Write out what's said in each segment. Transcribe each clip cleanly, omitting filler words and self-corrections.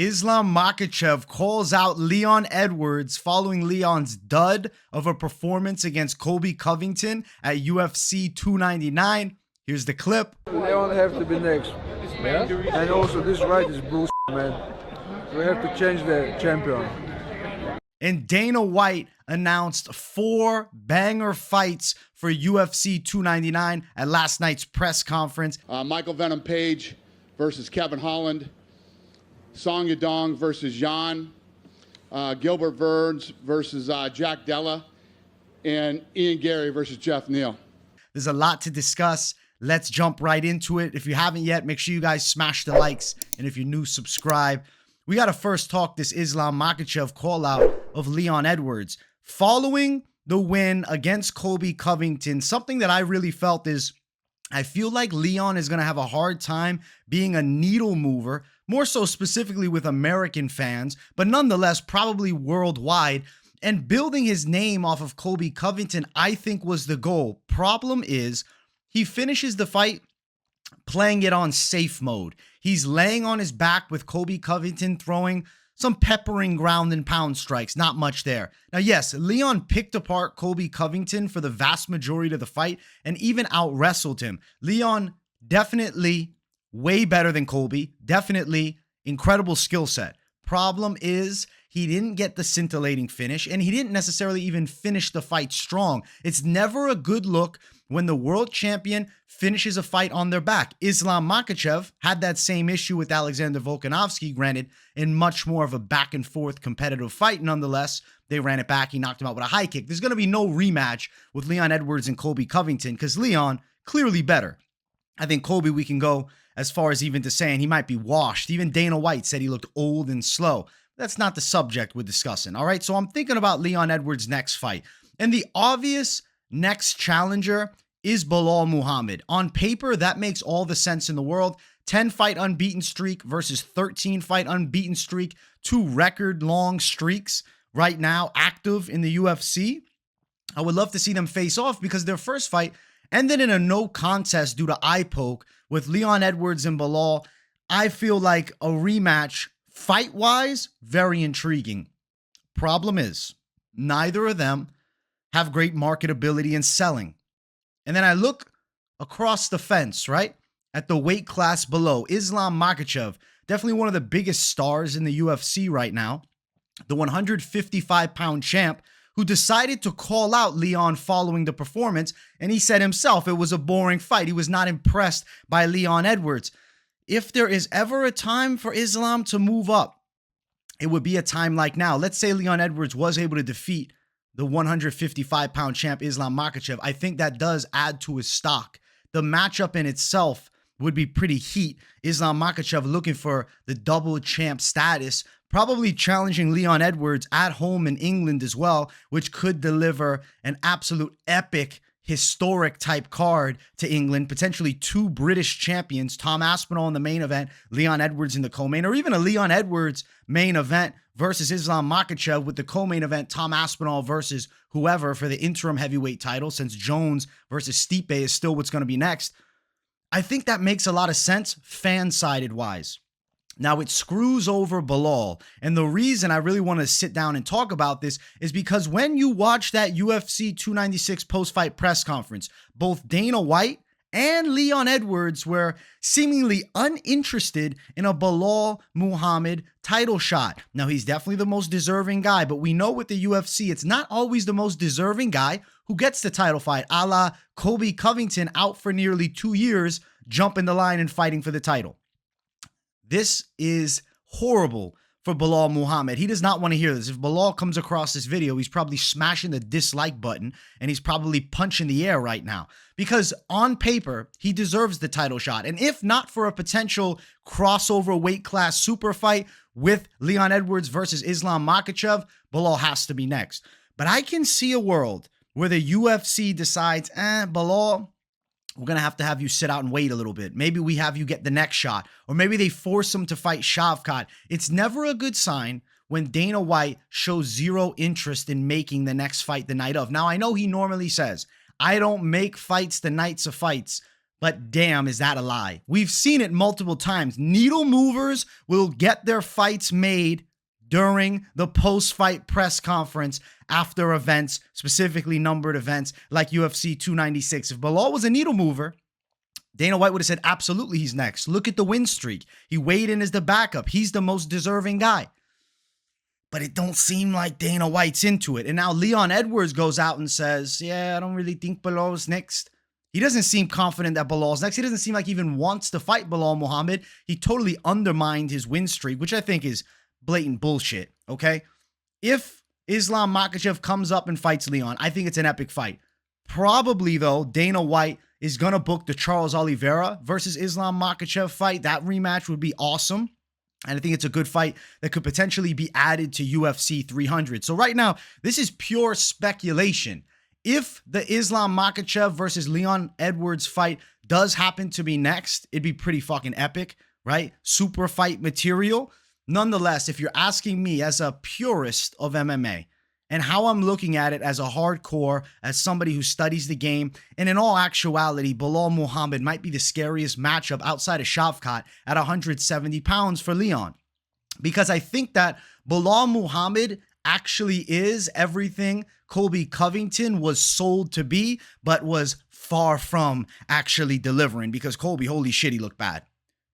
Islam Makhachev calls out Leon Edwards following Leon's dud of a performance against Colby Covington at UFC 299. Here's the clip. Leon have to be next. Yeah? And also this right is bullshit, man. We have to change the champion. And Dana White announced 4 banger fights for UFC 299 at last night's press conference. Michael Venom Page versus Kevin Holland. Song Yadong versus Jan, Gilbert Burns versus Jack Della, and Ian Garry versus Geoff Neal. There's a lot to discuss. Let's jump right into it. If you haven't yet, make sure you guys smash the likes. And if you're new, subscribe. We got to first talk this Islam Makhachev call out of Leon Edwards. Following the win against Colby Covington, something that I really felt is I feel like Leon is going to have a hard time being a needle mover, more so specifically with American fans, but nonetheless probably worldwide. And building his name off of Colby Covington, I think, was the goal. Problem is, he finishes the fight playing it on safe mode. He's laying on his back with Colby Covington throwing some peppering ground and pound strikes, not much there. Now, yes, Leon picked apart Colby Covington for the vast majority of the fight and even out-wrestled him. Leon definitely way better than Colby, definitely incredible skill set. Problem is, he didn't get the scintillating finish, and he didn't necessarily even finish the fight strong. It's never a good look when the world champion finishes a fight on their back. Islam Makhachev had that same issue with Alexander Volkanovski, granted, in much more of a back-and-forth competitive fight. Nonetheless, they ran it back. He knocked him out with a high kick. There's going to be no rematch with Leon Edwards and Colby Covington because Leon, clearly better. I think Colby, we can go as far as even to saying he might be washed. Even Dana White said he looked old and slow. That's not the subject we're discussing, all right? So I'm thinking about Leon Edwards' next fight. And the obvious next challenger is Belal Muhammad. On paper, that makes all the sense in the world. 10-fight unbeaten streak versus 13-fight unbeaten streak. 2 record-long streaks right now active in the UFC. I would love to see them face off because their first fight ended in a no contest due to eye poke with Leon Edwards and Belal. I feel like a rematch, fight-wise, very intriguing. Problem is, neither of them have great marketability and selling. And then I look across the fence, right, at the weight class below. Islam Makhachev, definitely one of the biggest stars in the UFC right now. The 155-pound champ who decided to call out Leon following the performance. And he said himself it was a boring fight. He was not impressed by Leon Edwards. If there is ever a time for Islam to move up, it would be a time like now. Let's say Leon Edwards was able to defeat the 155-pound champ Islam Makhachev. I think that does add to his stock. The matchup in itself would be pretty heat. Islam Makhachev looking for the double champ status, probably challenging Leon Edwards at home in England as well, which could deliver an absolute epic, historic type card to England, potentially 2 British champions, Tom Aspinall in the main event, Leon Edwards in the co-main, or even a Leon Edwards main event versus Islam Makhachev with the co-main event, Tom Aspinall versus whoever for the interim heavyweight title, since Jones versus Stipe is still what's going to be next. I think that makes a lot of sense fan-sided wise. Now, it screws over Belal, and the reason I really want to sit down and talk about this is because when you watch that UFC 296 post-fight press conference, both Dana White and Leon Edwards were seemingly uninterested in a Belal Muhammad title shot. Now, he's definitely the most deserving guy, but we know with the UFC, it's not always the most deserving guy who gets the title fight, a la Colby Covington out for nearly 2 years, jumping the line and fighting for the title. This is horrible for Belal Muhammad. He does not want to hear this. If Belal comes across this video, he's probably smashing the dislike button and he's probably punching the air right now because on paper, he deserves the title shot. And if not for a potential crossover weight class super fight with Leon Edwards versus Islam Makhachev, Belal has to be next. But I can see a world where the UFC decides, Belal, we're going to have you sit out and wait a little bit. Maybe we have you get the next shot. Or maybe they force him to fight Shavkat. It's never a good sign when Dana White shows zero interest in making the next fight the night of. Now, I know he normally says, I don't make fights the nights of fights. but damn, is that a lie. We've seen it multiple times. Needle movers will get their fights made during the post-fight press conference after events, specifically numbered events like UFC 296. If Belal was a needle mover, Dana White would have said, absolutely, he's next. Look at the win streak. He weighed in as the backup. He's the most deserving guy. But it don't seem like Dana White's into it. And now Leon Edwards goes out and says, yeah, I don't really think Belal's next. He doesn't seem confident that Belal's next. He doesn't seem like he even wants to fight Belal Muhammad. He totally undermined his win streak, which I think is blatant bullshit, okay? If Islam Makhachev comes up and fights Leon, I think it's an epic fight. Probably, though, Dana White is going to book the Charles Oliveira versus Islam Makhachev fight. That rematch would be awesome. And I think it's a good fight that could potentially be added to UFC 300. So right now, this is pure speculation. If the Islam Makhachev versus Leon Edwards fight does happen to be next, it'd be pretty fucking epic, right? Super fight material. Nonetheless, if you're asking me as a purist of MMA and how I'm looking at it as a hardcore, as somebody who studies the game, and in all actuality, Belal Muhammad might be the scariest matchup outside of Shavkat at 170 pounds for Leon. Because I think that Belal Muhammad actually is everything Colby Covington was sold to be, but was far from actually delivering, because Colby, holy shit, he looked bad.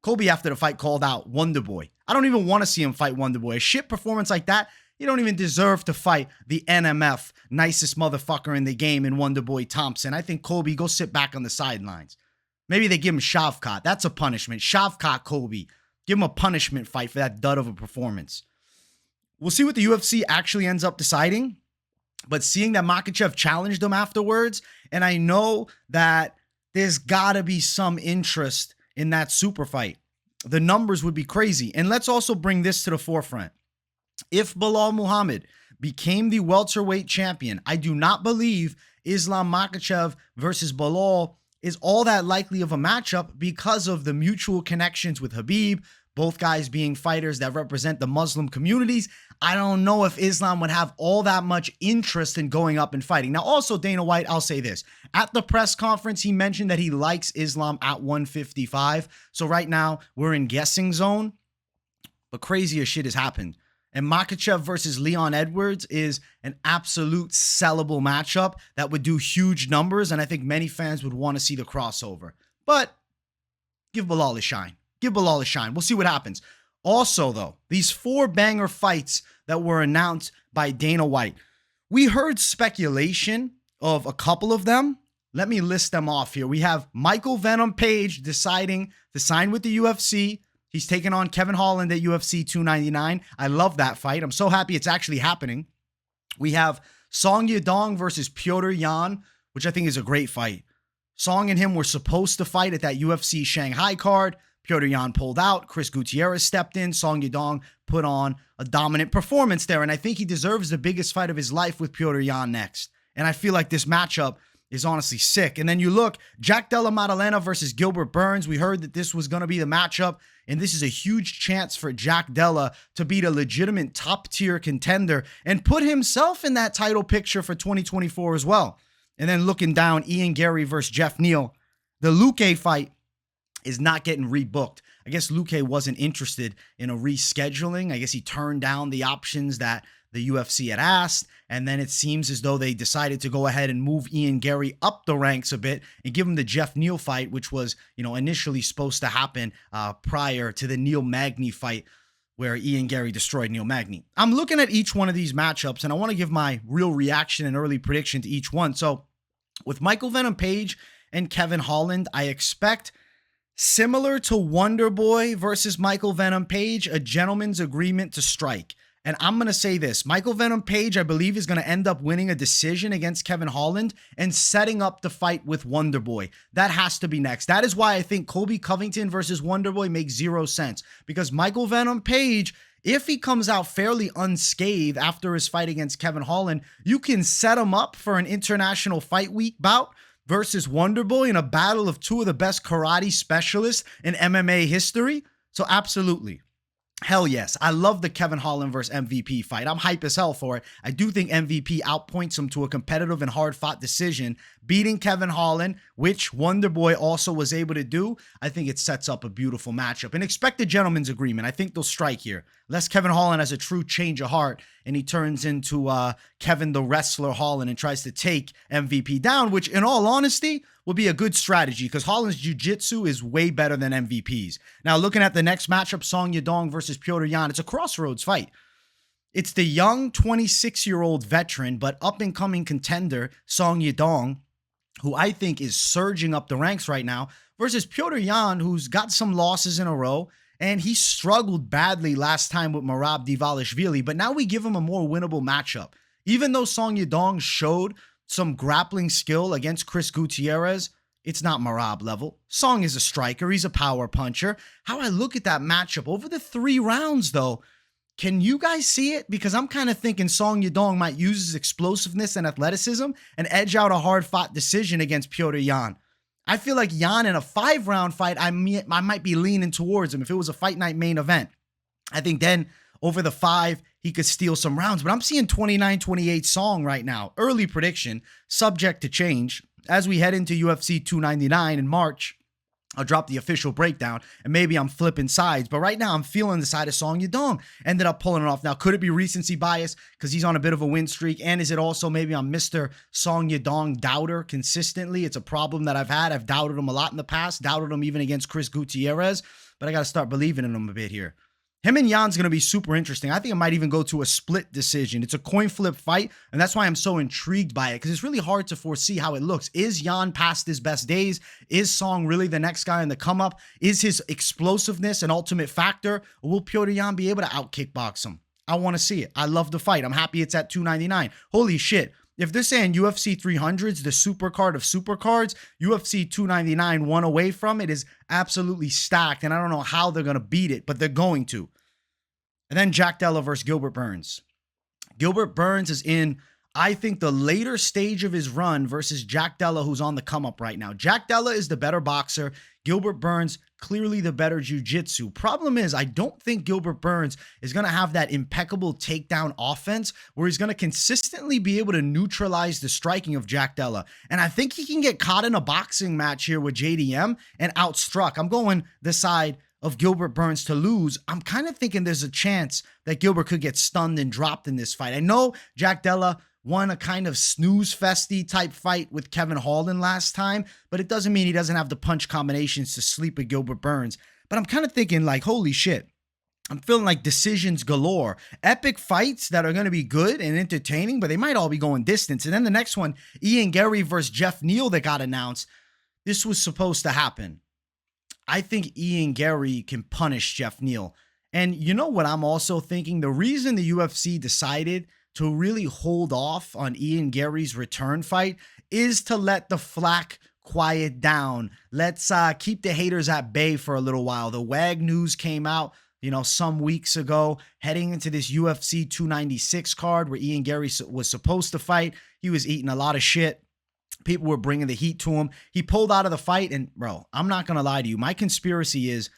Colby, after the fight, called out Wonderboy. I don't even want to see him fight Wonderboy. A shit performance like that, you don't even deserve to fight the NMF, nicest motherfucker in the game, in Wonderboy Thompson. I think Colby, go sit back on the sidelines. Maybe they give him Shavkat. That's a punishment. Shavkat Colby. Give him a punishment fight for that dud of a performance. We'll see what the UFC actually ends up deciding. But seeing that Makhachev challenged him afterwards, and I know that there's got to be some interest in that super fight. The numbers would be crazy. And let's also bring this to the forefront. If Belal Muhammad became the welterweight champion, I do not believe Islam Makhachev versus Belal is all that likely of a matchup because of the mutual connections with Khabib, both guys being fighters that represent the Muslim communities. I don't know if Islam would have all that much interest in going up and fighting. Now, also, Dana White, I'll say this. At the press conference, he mentioned that he likes Islam at 155. So right now, we're in guessing zone. But crazier shit has happened. And Makhachev versus Leon Edwards is an absolute sellable matchup that would do huge numbers. And I think many fans would want to see the crossover. But give Belal a shine. Give Belal a shine. We'll see what happens. Also, though, these 4 banger fights that were announced by Dana White, we heard speculation of a couple of them. Let me list them off here. We have Michael Venom Page deciding to sign with the UFC. He's taking on Kevin Holland at UFC 299. I love that fight. I'm so happy it's actually happening. We have Song Yadong versus Petr Yan, which I think is a great fight. Song and him were supposed to fight at that UFC Shanghai card. Petr Yan pulled out. Chris Gutierrez stepped in. Song Yadong put on a dominant performance there. And I think he deserves the biggest fight of his life with Petr Yan next. And I feel like this matchup is honestly sick. And then you look, Jack Della Maddalena versus Gilbert Burns. We heard that this was going to be the matchup. And this is a huge chance for Jack Della to beat a legitimate top-tier contender and put himself in that title picture for 2024 as well. And then looking down, Ian Garry versus Geoff Neal. The Luque fight is not getting rebooked. I guess Luque wasn't interested in a rescheduling. I guess he turned down the options that the UFC had asked, and then it seems as though they decided to go ahead and move Ian Garry up the ranks a bit and give him the Geoff Neal fight, which was, initially supposed to happen prior to the Neil Magny fight where Ian Garry destroyed Neil Magny. I'm looking at each one of these matchups, and I want to give my real reaction and early prediction to each one. So with Michael Venom Page and Kevin Holland, I expect, similar to Wonderboy versus Michael Venom Page, a gentleman's agreement to strike. And I'm going to say this, Michael Venom Page, I believe, is going to end up winning a decision against Kevin Holland and setting up the fight with Wonderboy. That has to be next. That is why I think Colby Covington versus Wonderboy makes zero sense. Because Michael Venom Page, if he comes out fairly unscathed after his fight against Kevin Holland, you can set him up for an International Fight Week bout versus Wonderboy in a battle of 2 of the best karate specialists in MMA history. So absolutely. Hell yes. I love the Kevin Holland versus MVP fight. I'm hype as hell for it. I do think MVP outpoints him to a competitive and hard-fought decision, beating Kevin Holland, which Wonderboy also was able to do. I think it sets up a beautiful matchup. And expect a gentleman's agreement. I think they'll strike here. Unless Kevin Holland has a true change of heart and he turns into Kevin the Wrestler Holland and tries to take MVP down, which in all honesty will be a good strategy because Holland's jiu-jitsu is way better than MVP's. Now, looking at the next matchup, Song Yadong versus Petr Yan, it's a crossroads fight. It's the young 26-year-old veteran but up-and-coming contender, Song Yadong, who I think is surging up the ranks right now, versus Petr Yan, who's got some losses in a row, and he struggled badly last time with Merab Dvalishvili, but now we give him a more winnable matchup. Even though Song Yadong showed some grappling skill against Chris Gutierrez, it's not Merab level. Song is a striker. He's a power puncher. How I look at that matchup over the 3 rounds, though, can you guys see it? Because I'm kind of thinking Song Yadong might use his explosiveness and athleticism and edge out a hard-fought decision against Petr Yan. I feel like Yan in a 5-round fight, I might be leaning towards him if it was a fight night main event. I think then over the 5, he could steal some rounds. But I'm seeing 29-28 Song right now. Early prediction, subject to change. As we head into UFC 299 in March, I'll drop the official breakdown, and maybe I'm flipping sides. But right now, I'm feeling the side of Song Yadong. Ended up pulling it off. Now, could it be recency bias because he's on a bit of a win streak? And is it also maybe I'm Mr. Song Yadong doubter consistently? It's a problem that I've had. I've doubted him a lot in the past. Doubted him even against Chris Gutierrez. But I got to start believing in him a bit here. Him and Yan's going to be super interesting. I think it might even go to a split decision. It's a coin flip fight, and that's why I'm so intrigued by it, because it's really hard to foresee how it looks. Is Yan past his best days? Is Song really the next guy in the come-up? Is his explosiveness an ultimate factor? Or will Petr Yan be able to out-kickbox him? I want to see it. I love the fight. I'm happy it's at 299. Holy shit. If they're saying UFC 300's the super card of super cards, UFC 299 one away from it is absolutely stacked, and I don't know how they're going to beat it, but they're going to. And then Jack Della versus Gilbert Burns. Gilbert Burns is in, I think, the later stage of his run versus Jack Della, who's on the come-up right now. Jack Della is the better boxer. Gilbert Burns, clearly the better jiu-jitsu. Problem is, I don't think Gilbert Burns is going to have that impeccable takedown offense where he's going to consistently be able to neutralize the striking of Jack Della. And I think he can get caught in a boxing match here with JDM and outstruck. I'm going the side of Gilbert Burns to lose. I'm kind of thinking there's a chance that Gilbert could get stunned and dropped in this fight. I know Jack Della won a kind of snooze-festy type fight with Kevin Holland last time, but it doesn't mean he doesn't have the punch combinations to sleep with Gilbert Burns. But I'm kind of thinking like, holy shit, I'm feeling like decisions galore. Epic fights that are going to be good and entertaining, but they might all be going distance. And then the next one, Ian Garry versus Geoff Neal that got announced. This was supposed to happen. I think Ian Garry can punish Geoff Neal. And you know what I'm also thinking? The reason the UFC decided to really hold off on Ian Garry's return fight is to let the flack quiet down. Let's keep the haters at bay for a little while. The WAG news came out, some weeks ago, heading into this UFC 296 card where Ian Garry was supposed to fight. He was eating a lot of shit. People were bringing the heat to him. He pulled out of the fight, and bro, I'm not going to lie to you. My conspiracy is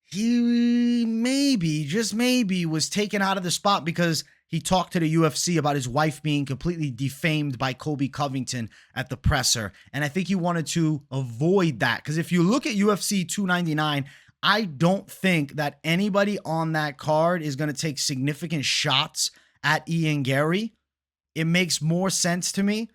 he maybe, just maybe, was taken out of the spot because he talked to the UFC about his wife being completely defamed by Colby Covington at the presser. And I think he wanted to avoid that. Because if you look at UFC 299, I don't think that anybody on that card is going to take significant shots at Ian Garry. It makes more sense to me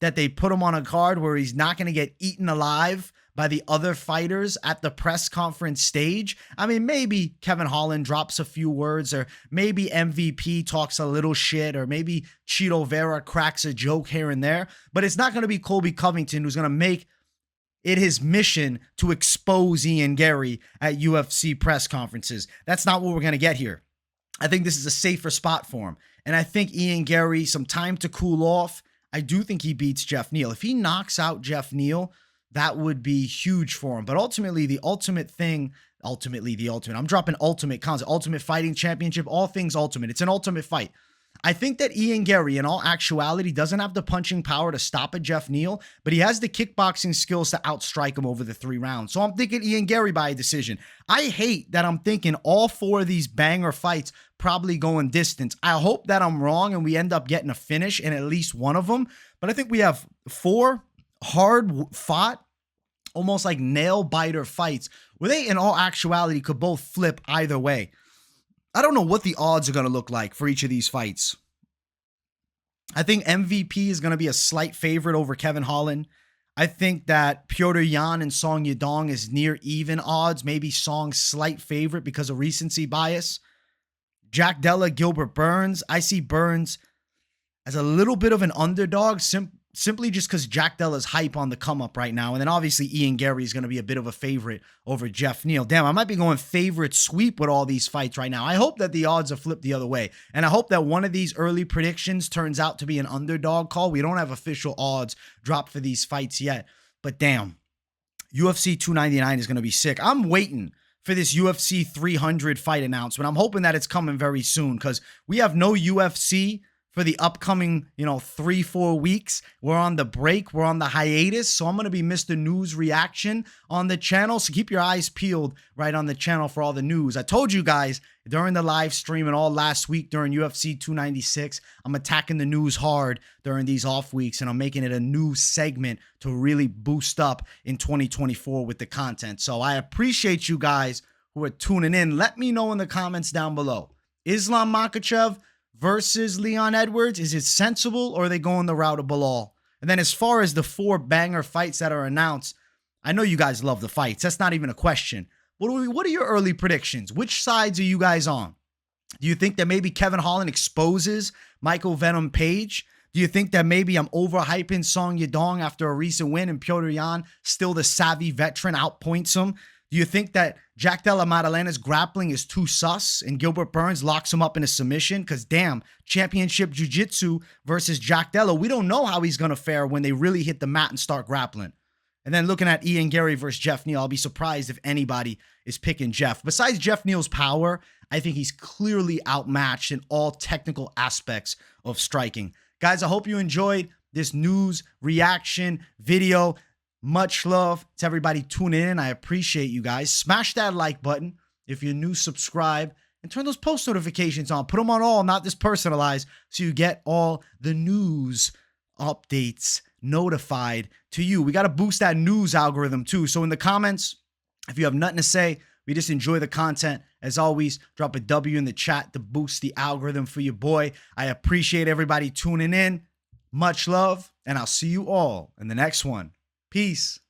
that they put him on a card where he's not going to get eaten alive by the other fighters at the press conference stage. I mean, maybe Kevin Holland drops a few words, or maybe MVP talks a little shit, or maybe Chito Vera cracks a joke here and there, but it's not going to be Colby Covington who's going to make it his mission to expose Ian Garry at UFC press conferences. That's not what we're going to get here. I think this is a safer spot for him. And I think Ian Garry, some time to cool off. I do think he beats Geoff Neal. If he knocks out Geoff Neal, that would be huge for him. But ultimately, the ultimate, I'm dropping ultimate concept, ultimate fighting championship, all things ultimate. It's an ultimate fight. I think that Ian Garry, in all actuality, doesn't have the punching power to stop a Geoff Neal, but he has the kickboxing skills to outstrike him over the 3 rounds. So I'm thinking Ian Garry by a decision. I hate that I'm thinking all 4 of these banger fights probably going distance. I hope that I'm wrong and we end up getting a finish in at least one of them. But I think we have 4 hard fought, almost like nail biter fights where they, in all actuality, could both flip either way. I don't know what the odds are going to look like for each of these fights. I think MVP is going to be a slight favorite over Kevin Holland. I think that Petr Yan and Song Yadong is near even odds. Maybe Song's slight favorite because of recency bias. Jack Della, Gilbert, Burns. I see Burns as a little bit of an underdog simply just because Jack Della's hype on the come up right now. And then obviously Ian Garry is going to be a bit of a favorite over Geoff Neal. Damn, I might be going favorite sweep with all these fights right now. I hope that the odds are flipped the other way. And I hope that one of these early predictions turns out to be an underdog call. We don't have official odds dropped for these fights yet. But damn, UFC 299 is going to be sick. I'm waiting for this UFC 300 fight announcement. I'm hoping that it's coming very soon because we have no UFC for the upcoming, 3-4 weeks. We're on the break. We're on the hiatus. So I'm going to be Mr. News Reaction on the channel. So keep your eyes peeled right on the channel for all the news. I told you guys during the live stream and all last week during UFC 296, I'm attacking the news hard during these off weeks. And I'm making it a new segment to really boost up in 2024 with the content. So I appreciate you guys who are tuning in. Let me know in the comments down below. Islam Makhachev versus Leon Edwards, is it sensible or are they going the route of Bilal? And then as far as the 4 banger fights that are announced, I know you guys love the fights. That's not even a question. What are your early predictions? Which sides are you guys on? Do you think that maybe Kevin Holland exposes Michael Venom Page? Do you think that maybe I'm overhyping Song Yadong after a recent win and Petr Yan, still the savvy veteran, outpoints him? Do you think that Jack Della Maddalena's grappling is too sus and Gilbert Burns locks him up in a submission? Because damn, championship jiu-jitsu versus Jack Della, we don't know how he's going to fare when they really hit the mat and start grappling. And then looking at Ian Garry versus Geoff Neal, I'll be surprised if anybody is picking Geoff. Besides Geoff Neal's power, I think he's clearly outmatched in all technical aspects of striking. Guys, I hope you enjoyed this news reaction video. Much love to everybody tuning in. I appreciate you guys. Smash that like button. If you're new, subscribe. And turn those post notifications on. Put them on all, not this personalized, so you get all the news updates notified to you. We got to boost that news algorithm too. So in the comments, if you have nothing to say, we just enjoy the content. As always, drop a W in the chat to boost the algorithm for your boy. I appreciate everybody tuning in. Much love, and I'll see you all in the next one. Peace.